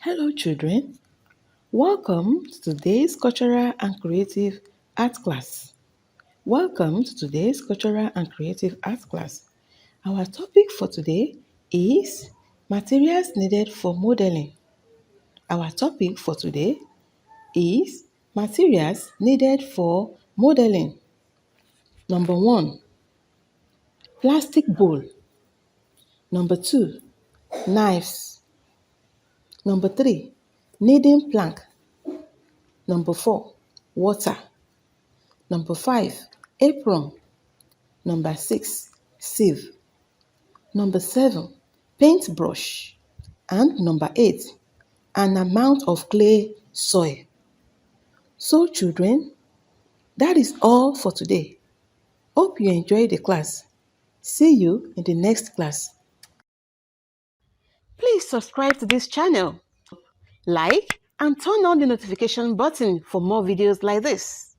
Hello children, welcome to today's Cultural and Creative Art class. Welcome to today's Cultural and Creative Art class. Our topic for today is materials needed for modeling. Our topic for today is materials needed for modeling. Number 1, plastic bowl. Number 2, knives. Number 3, kneading plank. Number 4, water. Number 5, apron. Number 6, sieve. Number 7, paintbrush. And number 8, an amount of clay soil. So children, that is all for today. Hope you enjoyed the class. See you in the next class. Please subscribe to this channel, like and turn on the notification button for more videos like this.